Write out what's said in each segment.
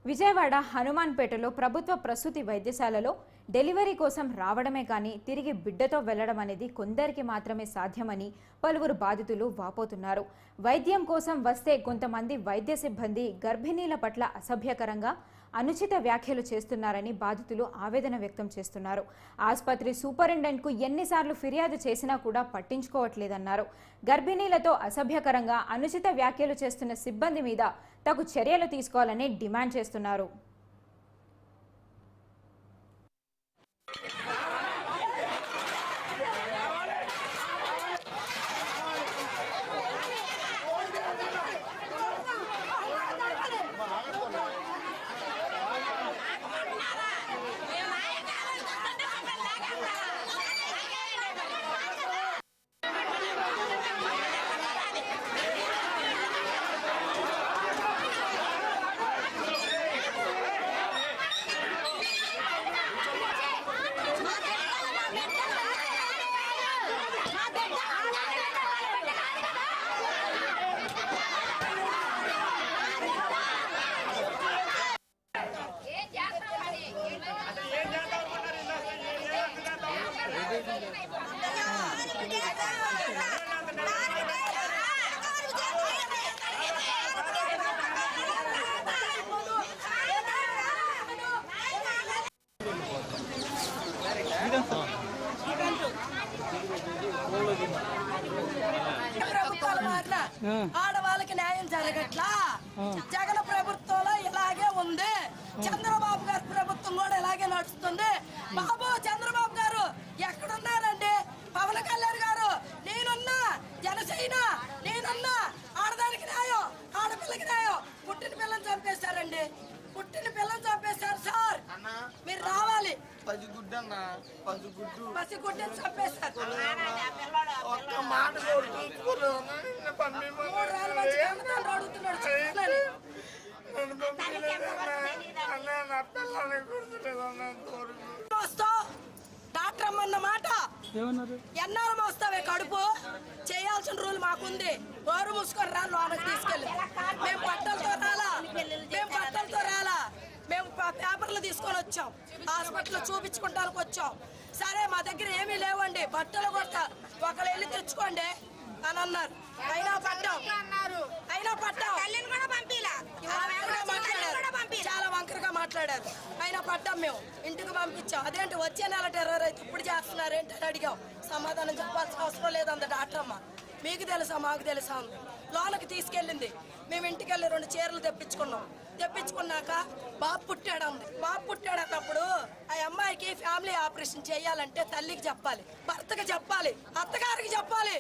విజయవాడ హనుమాన్పేటలో ప్రభుత్వ ప్రసూతి వైద్యశాలలో డెలివరీ కోసం రావడమే కానీ తిరిగి బిడ్డతో వెళ్లడం అనేది కొందరికి మాత్రమే సాధ్యమని పలువురు బాధితులు వాపోతున్నారు. వైద్యం కోసం వస్తే కొంతమంది వైద్య సిబ్బంది గర్భిణీల పట్ల అసభ్యకరంగా అనుచిత వ్యాఖ్యలు చేస్తున్నారని బాధితులు ఆవేదన వ్యక్తం చేస్తున్నారు. ఆసుపత్రి సూపరింటెండెంట్కు ఎన్నిసార్లు ఫిర్యాదు చేసినా కూడా పట్టించుకోవట్లేదన్నారు. గర్భిణీలతో అసభ్యకరంగా అనుచిత వ్యాఖ్యలు చేస్తున్న సిబ్బంది మీద తగు చర్యలు తీసుకోవాలని డిమాండ్ చేస్తున్నారు. ఆడవాళ్ళకి న్యాయం జరగట్లా. జగన్ ప్రభుత్వంలో ఇలాగే ఉంది. చంద్రబాబు గారి ప్రభుత్వం కూడా ఇలాగే నడుస్తుంది. బాబు చంద్రబాబు గారు ఎక్కడున్నారండి? పవన్ కళ్యాణ్ గారు నేనున్నా, జనసేన నేనున్నా, ఆడదానికి న్యాయం, ఆడపిల్లకి న్యాయం. పుట్టిన పిల్లని చంపేశారండి, పుట్టిన పిల్లని చంపేశారు సార్. మీరు రావాలి. పసిగుడ్డని చంపేశారు. 3 రోజుల నుంచి అడుగుతున్నాడు చెప్పాలని. డాక్టర్ అమ్మన్న మాట ఎన్నాళ్ళు మోస్తావే కడుపు చేయాల్సిన రూల్ మాకుంది. గోరు మూసుకొని రా, లోనకి తీసుకెళ్ళి. మేము బట్టలతో రాలా, మేము పేపర్లు తీసుకొని వచ్చాం, హాస్పిటల్ చూపించుకుంటానికి వచ్చాం. సరే మా దగ్గర ఏమీ లేవండి, బట్టలు కొడతా, ఒకళ్ళు వెళ్ళి తెచ్చుకోండి అని అన్నారు. అయినా పట్టాం చాలా వంకరగా మాట్లాడారు. అయినా పట్టాం, మేము ఇంటికి పంపించాం. అదేంటి వచ్చే నెల టెర్రర్ అయితే ఇప్పుడు చేస్తున్నారు ఏంటి అని అడిగాం. సమాధానం చెప్పాల్సిన అవసరం లేదంద డాక్టర్ అమ్మ. మీకు తెలుసా మాకు తెలుసా ఉంది. లోనకి తీసుకెళ్ళింది. మేము ఇంటికి వెళ్ళి 2 చీరలు తెప్పించుకున్నాక బాబు పుట్టాడంది. బాబు పుట్టాడన్నప్పుడు ఆ అమ్మాయికి ఫ్యామిలీ ఆపరేషన్ చేయాలంటే తల్లికి చెప్పాలి, భర్తకి చెప్పాలి, అత్తగారికి చెప్పాలి,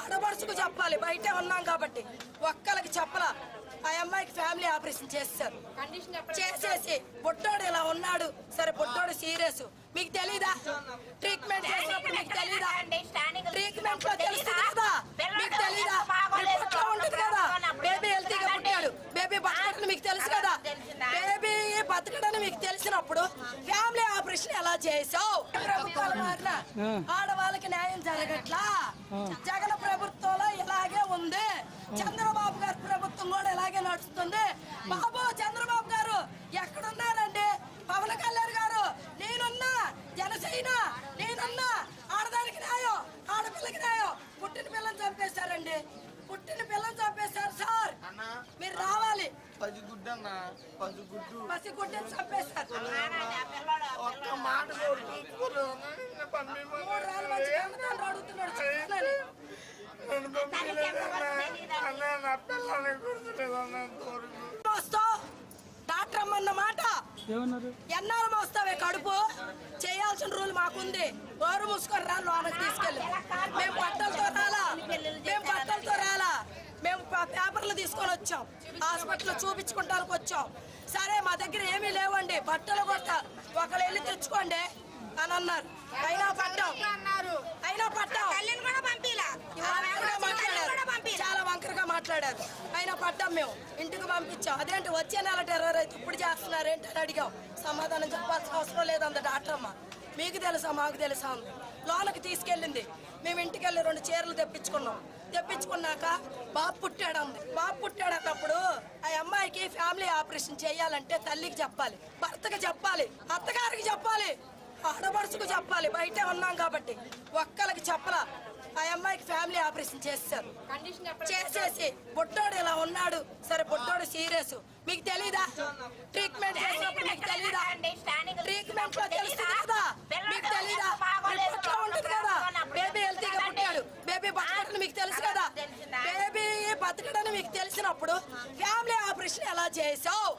ఆడపడుచుకు చెప్పాలి. బయటే ఉన్నాం కాబట్టి ఒక్కరికి చెప్పలా. ఆ అమ్మాయికి ఫ్యామిలీ ఆపరేషన్ చేశారు. చేసేసి బొట్టోడు ఇలా ఉన్నాడు. సరే బొట్టోడు సీరియస్, మీకు తెలీదా? ట్రీట్మెంట్ చేసినప్పుడు మీకు తెలీదా? ట్రీట్మెంట్ లో తెలుస్తుంది కదా, మీకు తెలీదా? రిపోర్ట్లో ఉంటుంది కదా, బేబీ హెల్తీగా పుట్టాడు, బేబీ బతకడని మీకు తెలుసు కదా. బేబీ బతకడని మీకు తెలిసినప్పుడు ఫ్యామిలీ ఆపరేషన్ ఎలా చేసావు? ప్రభుత్వాల మారిన ఆడవాళ్ళకి న్యాయం జరగట్లా. జగన్ ప్రభుత్వంలో ఇలాగే ఉంది. చంద్రబాబు గారి ప్రభుత్వం కూడా ఇలాగే నడుస్తుంది. బాబు చంద్రబాబు గారు ఎక్కడున్నారండి? పవన్ కళ్యాణ్ గారు నేనున్నా, జనసేన నేనున్నా, ఆడదానికి న్యాయం, ఆడపిల్లకి న్యాయం. పుట్టిన పిల్లని చంపేశారండి, పుట్టిన పిల్లని చంపేశారు సార్. మీరు రావాలి. పసిగుడ్డని చంపేశారు. 3 రోజుల నుంచి అడుగుతున్నాడు చెప్పాలని. డాక్టర్ అమ్మన్న మాట ఎన్నాళ్ళు మోస్తావే కడుపు చేయాల్సిన రూల్ మాకుంది. గోరు మూసుకొని రా, లోనకి తీసుకెళ్ళి. మేము బట్టలతో రాలా, మేము పేపర్లు తీసుకొని వచ్చాం, హాస్పిటల్ చూపించుకుంటానికి వచ్చాం. సరే మా దగ్గర ఏమీ లేవండి, బట్టలు కొడతా, ఒకళ్ళు వెళ్ళి తెచ్చుకోండి అని అన్నారు. అయినా పట్టాం చాలా వంకరగా మాట్లాడారు. అయినా పట్టాం, మేము ఇంటికి పంపించాం. అదేంటి వచ్చే నెల టెర్రర్ అయితే ఇప్పుడు చేస్తున్నారు ఏంటి అని అడిగాం. సమాధానం చెప్పాల్సిన అవసరం లేదంద డాక్టర్ అమ్మ. మీకు తెలుసా మాకు తెలుసా ఉంది. లోనకి తీసుకెళ్ళింది. మేము ఇంటికి వెళ్ళి 2 చీరలు తెప్పించుకున్నాక బాబు పుట్టాడు అంది. బాబు పుట్టాడు అన్నప్పుడు ఆ అమ్మాయికి ఫ్యామిలీ ఆపరేషన్ చేయాలంటే తల్లికి చెప్పాలి, భర్తకి చెప్పాలి, అత్తగారికి చెప్పాలి, ఆడపడుచుకు చెప్పాలి. బయటే ఉన్నాం కాబట్టి ఒక్కరికి చెప్పలా. ఆ అమ్మాయికి ఫ్యామిలీ ఆపరేషన్ చేశారు. చేసేసి బొట్టోడు ఇలా ఉన్నాడు. సరే బొట్టోడు సీరియస్, మీకు తెలీదా? ట్రీట్మెంట్ చేసినప్పుడు మీకు తెలీదా? ట్రీట్మెంట్ లో తెలుస్తుంది కదా, మీకు తెలీదా? రిపోర్ట్లో ఉంటుంది కదా, బేబీ హెల్తీగా పుట్టాడు, బేబీ బతకడని మీకు తెలుసు కదా. బేబీ బతకడని మీకు తెలిసినప్పుడు ఫ్యామిలీ ఆపరేషన్ ఎలా చేసావు?